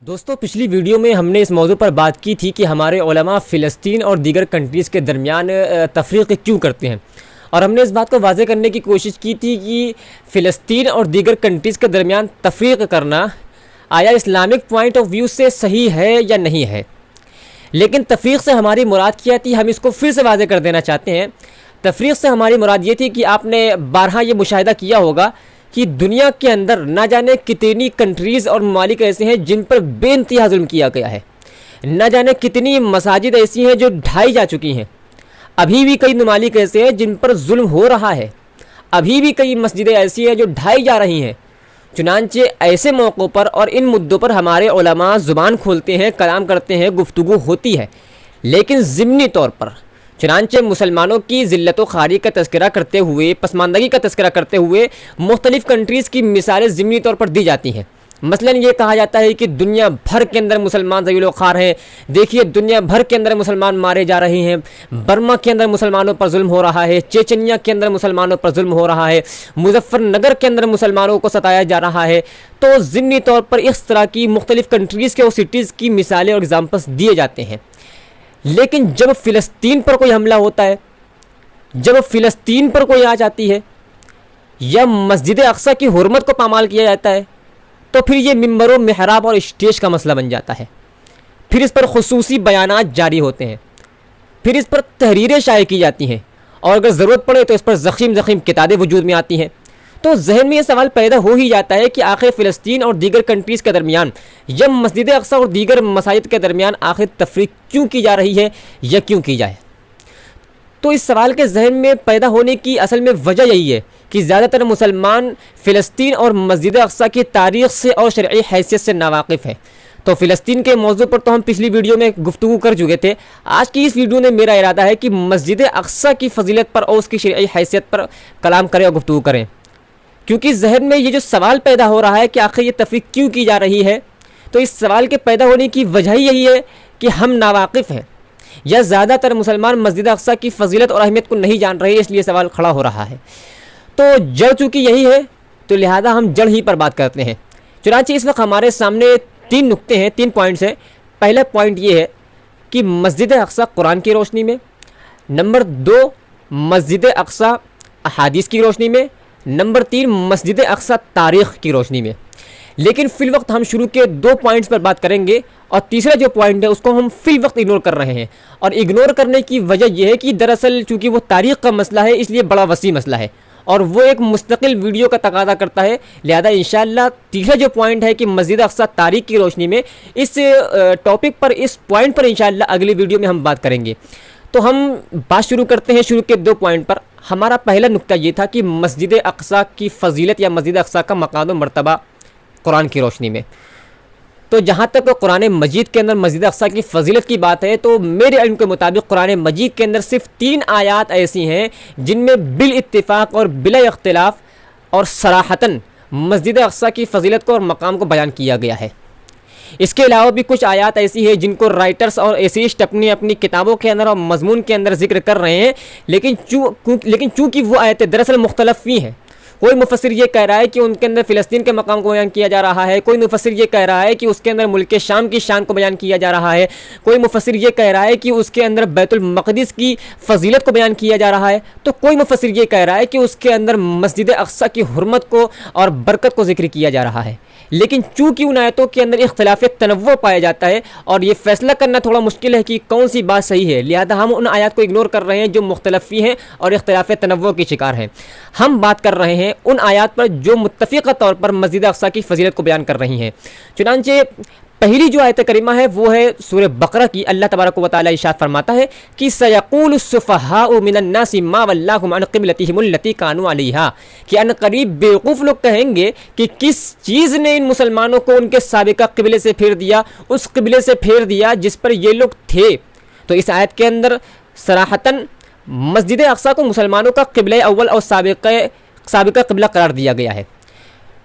دوستو پچھلی ویڈیو میں ہم نے اس موضوع پر بات کی تھی کہ ہمارے علماء فلسطین اور دیگر کنٹریز کے درمیان تفریق کیوں کرتے ہیں، اور ہم نے اس بات کو واضح کرنے کی کوشش کی تھی کہ فلسطین اور دیگر کنٹریز کے درمیان تفریق کرنا آیا اسلامک پوائنٹ آف ویو سے صحیح ہے یا نہیں ہے۔ لیکن تفریق سے ہماری مراد کیا تھی، ہم اس کو پھر سے واضح کر دینا چاہتے ہیں۔ تفریق سے ہماری مراد یہ تھی کہ آپ نے بارہا یہ مشاہدہ کیا ہوگا کہ دنیا کے اندر نہ جانے کتنی کنٹریز اور ممالک ایسے ہیں جن پر بے انتہا ظلم کیا گیا ہے، نہ جانے کتنی مساجد ایسی ہیں جو ڈھائی جا چکی ہیں، ابھی بھی کئی ممالک ایسے ہیں جن پر ظلم ہو رہا ہے، ابھی بھی کئی مسجدیں ایسی ہیں جو ڈھائی جا رہی ہیں۔ چنانچہ ایسے موقعوں پر اور ان مدعوں پر ہمارے علماء زبان کھولتے ہیں، کلام کرتے ہیں، گفتگو ہوتی ہے، لیکن ضمنی طور پر۔ چنانچہ مسلمانوں کی ذلت و خواری کا تذکرہ کرتے ہوئے، پسماندگی کا تذکرہ کرتے ہوئے مختلف کنٹریز کی مثالیں ضمنی طور پر دی جاتی ہیں۔ مثلا یہ کہا جاتا ہے کہ دنیا بھر کے اندر مسلمان ذلیل و خوار ہیں، دیکھیے دنیا بھر کے اندر مسلمان مارے جا رہے ہیں، برما کے اندر مسلمانوں پر ظلم ہو رہا ہے، چیچنیا کے اندر مسلمانوں پر ظلم ہو رہا ہے، مظفر نگر کے اندر مسلمانوں کو ستایا جا رہا ہے۔ تو ضمنی طور پر اس طرح کی مختلف کنٹریز کے اور سٹیز کی مثالیں اور ایگزامپلس دیے جاتے ہیں۔ لیکن جب فلسطین پر کوئی حملہ ہوتا ہے، جب فلسطین پر کوئی آ جاتی ہے یا مسجد اقصیٰ کی حرمت کو پامال کیا جاتا ہے، تو پھر یہ ممبر و محراب اور اسٹیج کا مسئلہ بن جاتا ہے۔ پھر اس پر خصوصی بیانات جاری ہوتے ہیں، پھر اس پر تحریریں شائع کی جاتی ہیں، اور اگر ضرورت پڑے تو اس پر زخیم کتابیں وجود میں آتی ہیں۔ تو ذہن میں یہ سوال پیدا ہو ہی جاتا ہے کہ آخر فلسطین اور دیگر کنٹریز کے درمیان یا مسجد اقصیٰ اور دیگر مساجد کے درمیان آخر تفریق کیوں کی جا رہی ہے یا کیوں کی جائے۔ تو اس سوال کے ذہن میں پیدا ہونے کی اصل میں وجہ یہی ہے کہ زیادہ تر مسلمان فلسطین اور مسجد اقصیٰ کی تاریخ سے اور شرعی حیثیت سے ناواقف ہیں۔ تو فلسطین کے موضوع پر تو ہم پچھلی ویڈیو میں گفتگو کر چکے تھے۔ آج کی اس ویڈیو میں میرا ارادہ ہے کہ مسجد اقصیٰ کی فضیلت پر اور اس کی شرعی حیثیت پر کلام کریں اور گفتگو کریں، کیونکہ ذہن میں یہ جو سوال پیدا ہو رہا ہے کہ آخر یہ تفریق کیوں کی جا رہی ہے، تو اس سوال کے پیدا ہونے کی وجہ یہی ہے کہ ہم ناواقف ہیں یا زیادہ تر مسلمان مسجد اقصیٰ کی فضیلت اور اہمیت کو نہیں جان رہے، اس لیے سوال کھڑا ہو رہا ہے۔ تو جڑ چونکہ یہی ہے تو لہذا ہم جڑ ہی پر بات کرتے ہیں۔ چنانچہ اس وقت ہمارے سامنے تین نقطے ہیں، تین پوائنٹس ہیں۔ پہلا پوائنٹ یہ ہے کہ مسجد اقصیٰ قرآن کی روشنی میں، نمبر 2 مسجد اقصیٰ احادیث کی روشنی میں، نمبر 3 مسجد اقصیٰ تاریخ کی روشنی میں۔ لیکن فی الوقت ہم شروع کے 2 پوائنٹس پر بات کریں گے، اور تیسرا جو پوائنٹ ہے اس کو ہم فی الوقت اگنور کر رہے ہیں، اور اگنور کرنے کی وجہ یہ ہے کہ دراصل چونکہ وہ تاریخ کا مسئلہ ہے اس لیے بڑا وسیع مسئلہ ہے اور وہ ایک مستقل ویڈیو کا تقاضا کرتا ہے۔ لہذا انشاءاللہ تیسرا جو پوائنٹ ہے کہ مسجد اقصیٰ تاریخ کی روشنی میں، اس ٹاپک پر، اس پوائنٹ پر انشاءاللہ اگلی ویڈیو میں ہم بات کریں گے۔ تو ہم بات شروع کرتے ہیں شروع کے 2 پوائنٹ پر۔ ہمارا پہلا نقطہ یہ تھا کہ مسجد اقصیٰ کی فضیلت یا مسجد اقصیٰ کا مقام و مرتبہ قرآن کی روشنی میں۔ تو جہاں تک قرآن مجید کے اندر مسجد اقصیٰ کی فضیلت کی بات ہے، تو میرے علم کے مطابق قرآن مجید کے اندر صرف 3 آیات ایسی ہیں جن میں بالاتفاق اور بلا اختلاف اور صراحتاً مسجد اقصیٰ کی فضیلت کو اور مقام کو بیان کیا گیا ہے۔ اس کے علاوہ بھی کچھ آیات ایسی ہیں جن کو رائٹرز اور ایسیسٹ اپنی کتابوں کے اندر اور مضمون کے اندر ذکر کر رہے ہیں، لیکن چونکہ وہ آیتیں دراصل مختلف ہی ہیں۔ کوئی مفسر یہ کہہ رہا ہے کہ ان کے اندر فلسطین کے مقام کو بیان کیا جا رہا ہے، کوئی مفسر یہ کہہ رہا ہے کہ اس کے اندر ملک شام کی شان کو بیان کیا جا رہا ہے، کوئی مفسر یہ کہہ رہا ہے کہ اس کے اندر بیت المقدس کی فضیلت کو بیان کیا جا رہا ہے، تو کوئی مفسر یہ کہہ رہا ہے کہ اس کے اندر مسجد اقصیٰ کی حرمت کو اور برکت کو ذکر کیا جا رہا ہے۔ لیکن چونکہ ان آیتوں کے اندر اختلاف تنوع پایا جاتا ہے اور یہ فیصلہ کرنا تھوڑا مشکل ہے کہ کون سی بات صحیح ہے، لہذا ہم ان آیات کو اگنور کر رہے ہیں جو مختلفی ہیں اور اختلاف تنوع کی شکار ہیں۔ ہم بات کر رہے ہیں ان آیات پر جو متفقہ طور پر مسجد اقصیٰ کی فضیلت کو بیان کر رہی ہیں۔ چنانچہ پہلی جو آیت کریمہ ہے وہ ہے سورہ بقرہ کی۔ اللہ تبارک و تعالیٰ ارشاد فرماتا ہے کہ سَيَقُولُ السُّفَهَاءُ مِنَ النَّاسِ مَا وَلَّاهُمْ عَنْ قِبْلَتِهِمُ الَّتِي كَانُوا عَلَيْهَا، کہ ان قریب بیوقوف لوگ کہیں گے کہ کس چیز نے ان مسلمانوں کو ان کے سابقہ قبلے سے پھیر دیا، اس قبلے سے پھیر دیا جس پر یہ لوگ تھے۔ تو اس آیت کے اندر صراحتاً مسجد اقصیٰ کو مسلمانوں کا قبلہ اول اور سابقہ قبلہ قرار دیا گیا ہے۔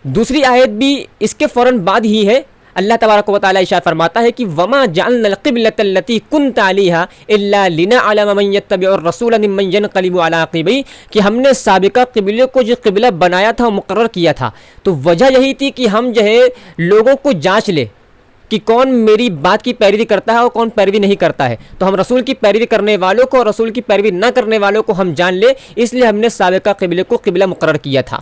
دوسری آیت بھی اس کے فوراً بعد ہی ہے۔ اللہ تبارک و تعالیٰ ارشاد فرماتا ہے کہ وَمَا جَعَلْنَا الْقِبْلَةَ الَّتِي كُنْتَ عَلَيْهَا إِلَّا لِنَعْلَمَ مَن يَتَّبِعُ الرَّسُولَ مِمَّن يَنقَلِبُ عَلَىٰ عَقِبَيْهِ، کہ ہم نے سابقہ قبلے کو جو قبلہ بنایا تھا، مقرر کیا تھا، تو وجہ یہی تھی کہ ہم جو ہے لوگوں کو جانچ لے کہ کون میری بات کی پیروی کرتا ہے اور کون پیروی نہیں کرتا ہے. تو ہم رسول کی پیروی کرنے والوں کو اور رسول کی پیروی نہ کرنے والوں کو ہم جان لیں، اس لیے ہم نے سابقہ قبلے کو قبلہ مقرر کیا تھا.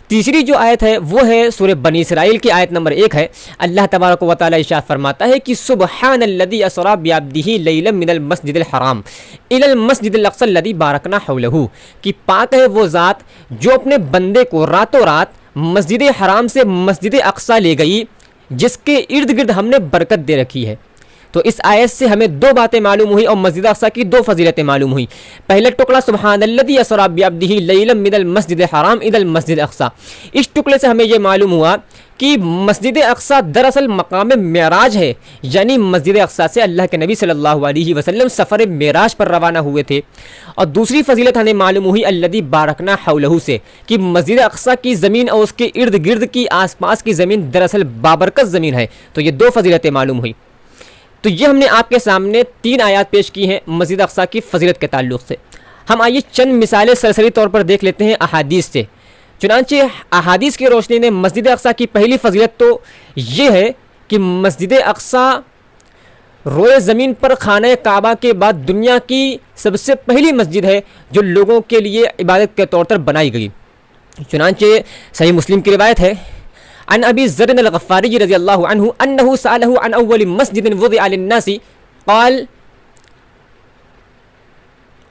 تیسری جو آیت ہے وہ ہے سورہ بنی اسرائیل کی آیت نمبر 1 ہے. اللہ تبارک و تعالی ارشاد فرماتا ہے کہ سبحان الذی اسری بعبدہ لیلا من المسجد الحرام الی المسجد الاقصی الذی بارکنا حولہ، کہ پاک ہے وہ ذات جو اپنے بندے کو راتوں رات مسجد حرام سے مسجد اقصی لے گئی جس کے ارد گرد ہم نے برکت دے رکھی ہے. تو اس آیت سے ہمیں دو باتیں معلوم ہوئی اور مسجد اقصی کی دو فضیلتیں معلوم ہوئی. پہلا ٹکڑا سبحان الذی اسری بعبدہ لیلا من المسجد الحرام الی المسجد الاقصی، اس ٹکڑے سے ہمیں یہ معلوم ہوا کہ مسجد اقصی دراصل مقام معراج ہے، یعنی مسجد اقصی سے اللہ کے نبی صلی اللہ علیہ وسلم سفر معراج پر روانہ ہوئے تھے. اور دوسری فضیلت ہمیں معلوم ہوئی الذی بارکنا حولہ سے، کہ مسجد اقصی کی زمین اور اس کے ارد گرد کی آس پاس کی زمین دراصل بابرکت زمین ہے. تو یہ دو فضیلتیں معلوم ہوئی. تو یہ ہم نے آپ کے سامنے 3 آیات پیش کی ہیں مسجد اقصی کی فضیلت کے تعلق سے. ہم آئیے چند مثالیں سرسری طور پر دیکھ لیتے ہیں احادیث سے. چنانچہ احادیث کی روشنی میں مسجد اقصی کی پہلی فضیلت تو یہ ہے کہ مسجد اقصی روئے زمین پر خانہ کعبہ کے بعد دنیا کی سب سے پہلی مسجد ہے جو لوگوں کے لیے عبادت کے طور پر بنائی گئی. چنانچہ صحیح مسلم کی روایت ہے عن ابی ذر الغفاری رضی اللہ عنہ انہ سألہ عن اول مسجد وضع للناس قال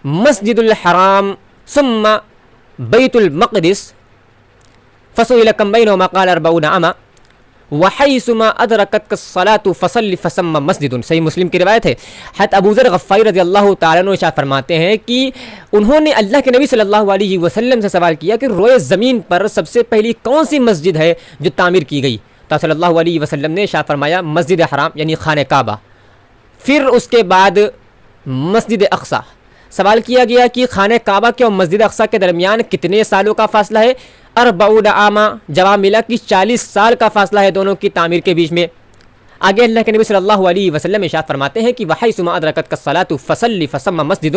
مسجد الحرام ثم بیت المقدس فسئل کم بینہما قال 40 عاما وحیثما ادرکتک الصلاة فصل فسمى مسجد. صحیح مسلم کی روایت ہے. حضرت ابو ذر غفاری رضی اللہ تعالیٰ عنہ ارشاد فرماتے ہیں کہ انہوں نے اللہ کے نبی صلی اللہ علیہ وسلم سے سوال کیا کہ روئے زمین پر سب سے پہلی کون سی مسجد ہے جو تعمیر کی گئی؟ تو صلی اللہ علیہ وسلم نے ارشاد فرمایا مسجد حرام یعنی خانہ کعبہ. پھر اس کے بعد مسجد اقصی. سوال کیا گیا کہ خانہ کعبہ کے اور مسجد اقصی کے درمیان کتنے سالوں کا فاصلہ ہے؟ 40 عاما. جواب ملا کہ 40 سال کا فاصلہ ہے دونوں کی تعمیر کے بیچ میں. آگے اللہ کے نبی صلی اللہ علیہ وسلم ارشاد فرماتے ہیں کہ وحیثما ادرکتک الصلاۃ فصل فسمى مسجد،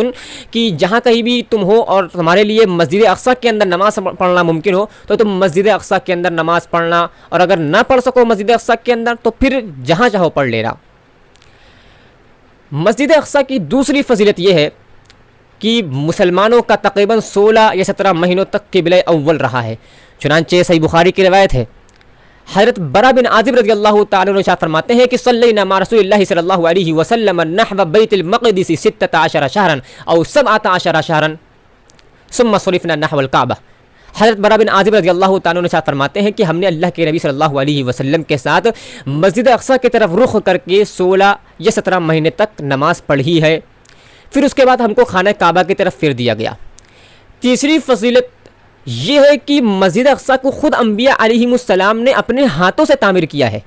کہ جہاں کہیں بھی تم ہو اور تمہارے لیے مسجد اقصی کے اندر نماز پڑھنا ممکن ہو تو تم مسجد اقصی کے اندر نماز پڑھنا، اور اگر نہ پڑھ سکو مسجد اقصی کے اندر تو پھر جہاں چاہو پڑھ لینا. مسجد اقصی کی دوسری فضیلت یہ ہے کہ مسلمانوں کا تقریباً 16 یا 17 مہینوں تک قبلہ اول رہا ہے. چنانچہ صحیح بخاری کی روایت ہے حضرت برا بن عازب رضی اللہ تعالیٰ عنہ ارشاد فرماتے ہیں کہ صلینا مع رسول اللہ صلی اللہ علیہ وسلم نحو بیت المقدس 16 شہرا او 17 شہرا ثم صرفنا نحو الکعبہ. حضرت برا بن عازب رضی اللہ تعالیٰ عنہ ارشاد فرماتے ہیں کہ ہم نے اللہ کے نبی صلی اللہ علیہ وسلم کے ساتھ مسجد اقصی کی طرف رخ کر کے 16 یا 17 مہینے تک نماز پڑھی ہے. پھر اس کے بعد ہم کو خانہ کعبہ کی طرف پھیر دیا گیا. تیسری فضیلت یہ ہے کہ مسجد اقصی کو خود انبیاء علیہم السلام نے اپنے ہاتھوں سے تعمیر کیا ہے.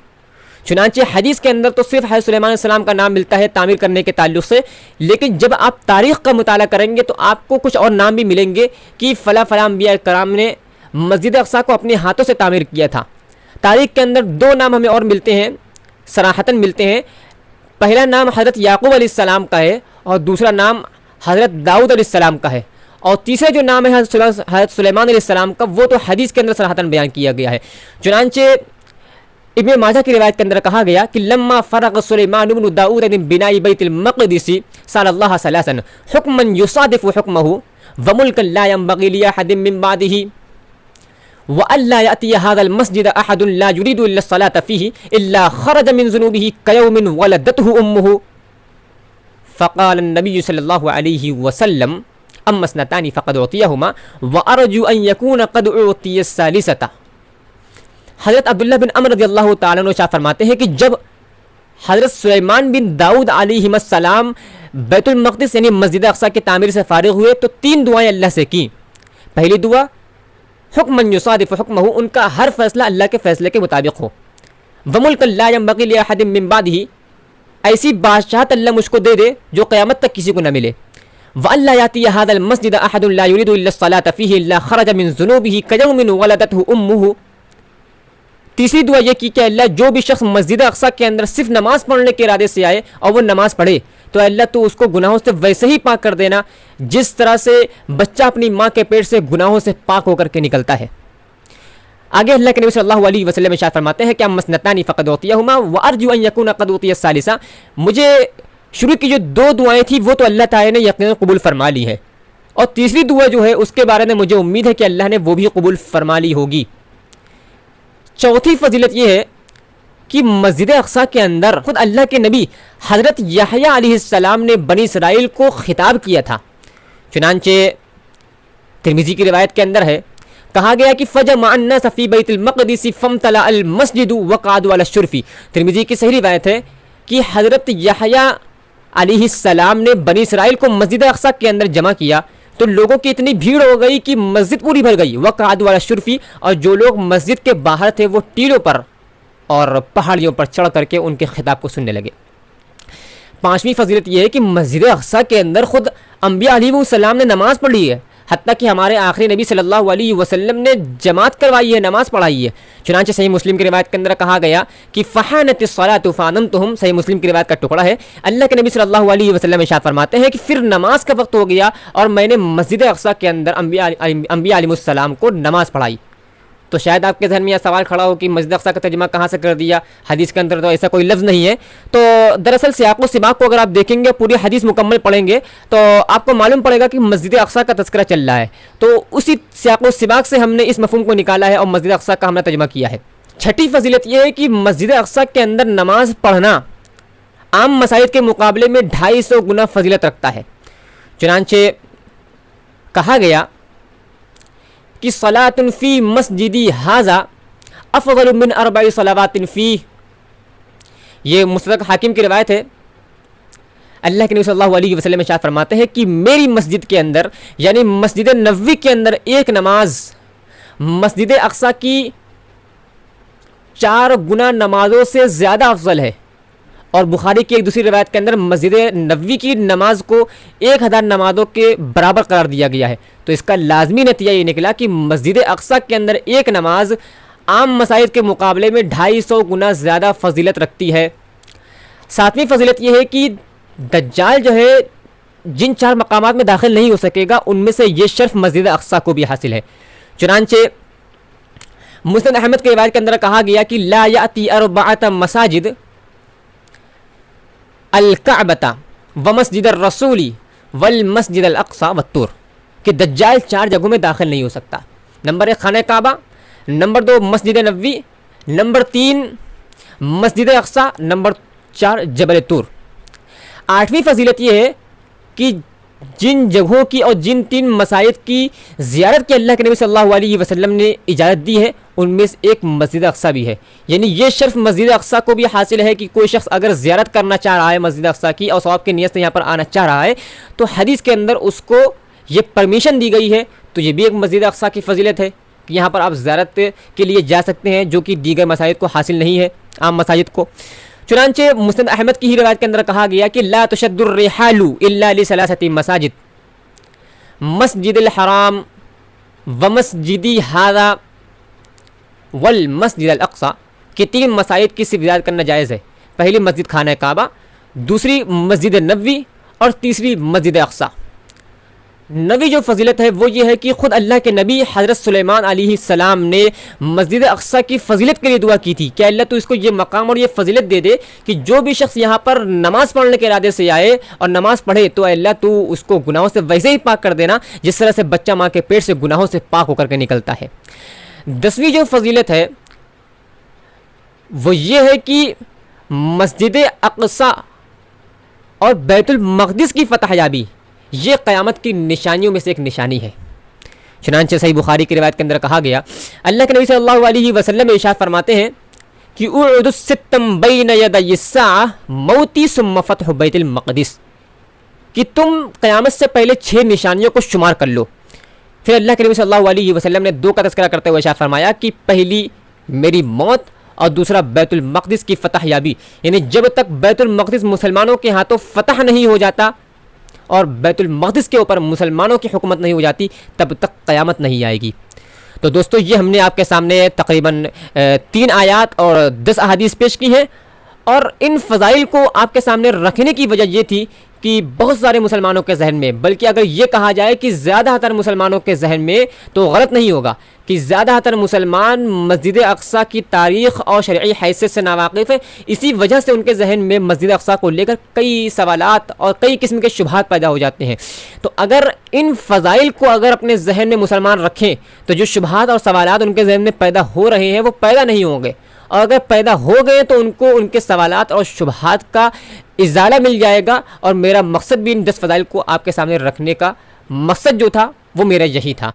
چنانچہ حدیث کے اندر تو صرف حضرت سلیمان علیہ السلام کا نام ملتا ہے تعمیر کرنے کے تعلق سے، لیکن جب آپ تاریخ کا مطالعہ کریں گے تو آپ کو کچھ اور نام بھی ملیں گے کہ فلاں فلاں انبیاء کرام نے مسجد اقصی کو اپنے ہاتھوں سے تعمیر کیا تھا. تاریخ کے اندر 2 نام ہمیں اور ملتے ہیں، صراحتاً ملتے ہیں. پہلا نام حضرت یعقوب علیہ السلام کا ہے اور دوسرا نام حضرت داؤد علیہ السلام کا ہے، اور تیسرا جو نام ہے حضرت سلیمان علیہ السلام کا وہ تو حدیث کے اندر صراحتاً بیان کیا گیا ہے. چنانچہ ابن ماجہ کی روایت کے اندر کہا گیا کہ لما فرغ سلیمان بن داؤد من بناء بیت المقدس سأل اللہ ثلاثا حکما یصادف حکمہ وملکا لا ينبغی لأحد من بعدہ وَأَلَّا يَأْتِيَ هَذَا الْمَسْجِدَ أَحَدٌ لَا يُرِيدُ إِلَّا الصَّلَاةَ فِيهِ إِلَّا خَرَجَ مِنْ ذُنُوبِهِ كَيَوْمٍ وَلَدَتْهُ أُمُّهُ. فقال النبي صلى الله عليه وسلم أما اثنتان فقد أعطيهما وأرجو أن يكون قد أعطي الثالثة. حضرت عبداللہ بن عمر رضی اللہ تعالیٰ عنہ شاہ فرماتے ہیں کہ جب حضرت سلیمان بن داؤد علیہ السلام بیت المقدس یعنی مسجد اقصی کی تعمیر سے فارغ ہوئے تو 3 دعائیں اللہ سے کی. پہلی دعا حکمن یصادف حکمہ، ان کا ہر فیصلہ اللہ کے فیصلے کے مطابق ہو. وملک لا ينبغي لأحد من بعدہ، ایسی بادشاہت اللہ مجھ کو دے دے جو قیامت تک کسی کو نہ ملے. وَأَلَّا يَأْتِيَ هَذَا الْمَسْجِدَ أَحَدٌ لَا يُرِيدُ إِلَّا الصَّلَاةَ فِيهِ إِلَّا خَرَجَ مِنْ ذُنُوبِهِ كَيَوْمٍ وَلَدَتْهُ أُمُّهُ. تیسری دعا یہ کی کہ اللہ جو بھی شخص مسجد اقصی کے اندر صرف نماز پڑھنے کے ارادے سے آئے اور وہ نماز پڑھے تو اللہ تو اس کو گناہوں سے ویسے ہی پاک کر دینا جس طرح سے بچہ اپنی ماں کے پیٹ سے گناہوں سے پاک ہو کر کے نکلتا ہے. آگے اللہ کے نبی صلی اللہ علیہ وسلم ارشاد فرماتے ہیں کہ اما اثنتان فقد اوتیہما وارجو ان یکون قد اوتی الثالثہ، مجھے شروع کی جو 2 دعائیں تھیں وہ تو اللہ تعالی نے یقیناً قبول فرما لی ہے، اور تیسری دعا جو ہے اس کے بارے میں مجھے امید ہے کہ اللہ نے وہ بھی قبول فرما لی ہوگی۔ چوتھی فضیلت یہ ہے کہ مسجد اقصیٰ کے اندر خود اللہ کے نبی حضرت یحییٰ علیہ السلام نے بنی اسرائیل کو خطاب کیا تھا۔ چنانچہ ترمذی کی روایت کے اندر ہے، کہا گیا کہ فجمع الناس فی بیت المقدس فامتلأ المسجد وقعدوا علی الشرف۔ ترمذی کی صحیح روایت ہے کہ حضرت یحییٰ علیہ السلام نے بنی اسرائیل کو مسجد اقصیٰ کے اندر جمع کیا تو لوگوں کی اتنی بھیڑ ہو گئی کہ مسجد پوری بھر گئی، وقعدوا علی الشرف، اور جو لوگ مسجد کے باہر تھے وہ ٹیلوں پر اور پہاڑیوں پر چڑھ کر کے ان کے خطاب کو سننے لگے۔ پانچویں فضیلت یہ ہے کہ مسجد اقصیٰ کے اندر خود انبیاء علیہ السلام نے نماز پڑھی ہے، حتیٰ کہ ہمارے آخری نبی صلی اللہ علیہ وسلم نے جماعت کروائی ہے، نماز پڑھائی ہے۔ چنانچہ صحیح مسلم کی روایت کے اندر کہا گیا کہ فحانت الصلاۃ فانمتہم، صحیح مسلم کی روایت کا ٹکڑا ہے، اللہ کے نبی صلی اللہ علیہ وسلم ارشاد فرماتے ہیں کہ پھر نماز کا وقت ہو گیا اور میں نے مسجد اقصیٰ کے اندر انبیاء علیہ السلام کو نماز پڑھائی۔ تو شاید آپ کے ذہن میں یہ سوال کھڑا ہو کہ مسجد اقصیٰ کا ترجمہ کہاں سے کر دیا، حدیث کے اندر تو ایسا کوئی لفظ نہیں ہے۔ تو دراصل سیاق و سباق کو اگر آپ دیکھیں گے، پوری حدیث مکمل پڑھیں گے تو آپ کو معلوم پڑے گا کہ مسجد اقصیٰ کا تذکرہ چل رہا ہے، تو اسی سیاق و سباق سے ہم نے اس مفہوم کو نکالا ہے اور مسجد اقصیٰ کا ہم نے ترجمہ کیا ہے۔ چھٹی فضیلت یہ ہے کہ مسجد اقصیٰ کے اندر نماز پڑھنا عام مساجد کے مقابلے میں 250 گنا فضیلت رکھتا ہے۔ چنانچہ کہا گیا کہ صلاۃ فی مسجدی ھذا افضل من 4 صلوات فی، یہ مستدرک حاکم کی روایت ہے۔ اللہ کے نبی صلی اللہ علیہ وسلم ارشاد فرماتے ہیں کہ میری مسجد کے اندر یعنی مسجد نبوی کے اندر ایک نماز مسجد اقصیٰ کی 4 گنا نمازوں سے زیادہ افضل ہے، اور بخاری کی ایک دوسری روایت کے اندر مسجد نبوی کی نماز کو 1000 نمازوں کے برابر قرار دیا گیا ہے۔ تو اس کا لازمی نتیجہ یہ نکلا کہ مسجد اقصیٰ کے اندر ایک نماز عام مساجد کے مقابلے میں 250 گنا زیادہ فضیلت رکھتی ہے۔ 7ویں فضیلت یہ ہے کہ دجال جو ہے جن 4 مقامات میں داخل نہیں ہو سکے گا ان میں سے یہ شرف مسجد اقصیٰ کو بھی حاصل ہے۔ چنانچہ مسند احمد کی روایت کے اندر کہا گیا کہ لا یأتی 4 مساجد الکعبۃ ومسجد الرسول والمسجد الاقصی والطور، کہ دجال 4 جگہوں میں داخل نہیں ہو سکتا۔ نمبر 1 خانہ کعبہ، نمبر 2 مسجد نبوی، نمبر 3 مسجد اقصی، نمبر 4 جبل طور۔ 8ویں فضیلت یہ ہے کہ جن جگہوں کی اور جن 3 مساجد کی زیارت کی اللہ کے نبی صلی اللہ علیہ وسلم نے اجازت دی ہے ان میں سے ایک مسجد اقصیٰ بھی ہے، یعنی یہ شرف مسجد اقصیٰ کو بھی حاصل ہے کہ کوئی شخص اگر زیارت کرنا چاہ رہا ہے مسجد اقصیٰ کی اور ثواب کی نیت سے یہاں پر آنا چاہ رہا ہے تو حدیث کے اندر اس کو یہ پرمیشن دی گئی ہے۔ تو یہ بھی ایک مسجد اقصیٰ کی فضیلت ہے کہ یہاں پر آپ زیارت کے لیے جا سکتے ہیں، جو کہ دیگر مساجد کو حاصل نہیں ہے، عام مساجد کو۔ چنانچہ مسند احمد کی ہی روایت کے اندر کہا گیا کہ لا تشد الرحال الا لثلاثه مساجد، مسجد الحرام ومسجدی ھذا والمسجد الاقصی، کہ 3 مساجد کی صرف زیارت کرنا جائز ہے۔ پہلی مسجد خانہ کعبہ، دوسری مسجد نبوی، اور تیسری مسجد اقصی۔ نبی جو فضیلت ہے وہ یہ ہے کہ خود اللہ کے نبی حضرت سلیمان علیہ السلام نے مسجد اقصیٰ کی فضیلت کے لیے دعا کی تھی کہ اللہ تو اس کو یہ مقام اور یہ فضیلت دے دے کہ جو بھی شخص یہاں پر نماز پڑھنے کے ارادے سے آئے اور نماز پڑھے تو اللہ تو اس کو گناہوں سے ویسے ہی پاک کر دینا جس طرح سے بچہ ماں کے پیٹ سے گناہوں سے پاک ہو کر کے نکلتا ہے۔ 10ویں جو فضیلت ہے وہ یہ ہے کہ مسجد اقصیٰ اور بیت المقدس کی فتح یابی یہ قیامت کی نشانیوں میں سے ایک نشانی ہے۔ چنانچہ صحیح بخاری کی روایت کے اندر کہا گیا اللہ کے نبی صلی اللہ علیہ وسلم ارشاد فرماتے ہیں کہ اعد الستم بین یدی الساعہ موتی ثم فتح بیت المقدس، کہ تم قیامت سے پہلے 6 نشانیوں کو شمار کر لو۔ پھر اللہ کے نبی صلی اللہ علیہ وسلم نے 2 کا تذکرہ کرتے ہوئے ارشاد فرمایا کہ پہلی میری موت اور دوسرا بیت المقدس کی فتح یابی، یعنی جب تک بیت المقدس مسلمانوں کے ہاتھوں فتح نہیں ہو جاتا اور بیت المقدس کے اوپر مسلمانوں کی حکومت نہیں ہو جاتی تب تک قیامت نہیں آئے گی۔ تو دوستو یہ ہم نے آپ کے سامنے تقریباً 3 آیات اور 10 احادیث پیش کی ہیں، اور ان فضائل کو آپ کے سامنے رکھنے کی وجہ یہ تھی کہ بہت سارے مسلمانوں کے ذہن میں، بلکہ اگر یہ کہا جائے کہ زیادہ تر مسلمانوں کے ذہن میں، تو غلط نہیں ہوگا کہ زیادہ تر مسلمان مسجد اقصیٰ کی تاریخ اور شرعی حیثیت سے ناواقف ہیں. اسی وجہ سے ان کے ذہن میں مسجد اقصیٰ کو لے کر کئی سوالات اور کئی قسم کے شبہات پیدا ہو جاتے ہیں. تو اگر ان فضائل کو اگر اپنے ذہن میں مسلمان رکھیں تو جو شبہات اور سوالات ان کے ذہن میں پیدا ہو رہے ہیں وہ پیدا نہیں ہوں گے، اور اگر پیدا ہو گئے تو ان کو ان کے سوالات اور شبہات کا ازالہ مل جائے گا. اور میرا مقصد بھی ان 10 فضائل کو آپ کے سامنے رکھنے کا مقصد جو تھا وہ میرا یہی تھا.